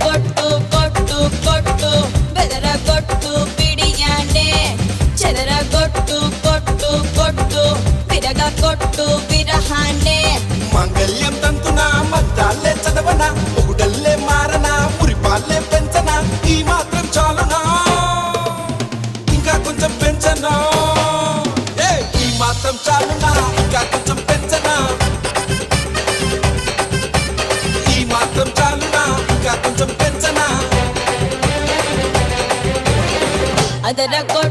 కొట్టు కొట్టు కొట్టు బెదర కొట్టు పిడియాండే చెదర కొట్టు కొట్టు కొట్టు విరగ కొట్టు విరహాండే మంగళ్యం తంతునా మద్దాలే చదవనా పొగుడల్లే మారనా మురిపాలే పెంచనా ఈ మాత్రం చాలునా ఇంకా కొంచెం పెంచనా ఈ మాత్రం చాలునా ఇంకా కొంచెం పెంచనా ఈ మాత్రం చాలునా ఇంకా కొంచెం పెంచనా అదర కొట్టు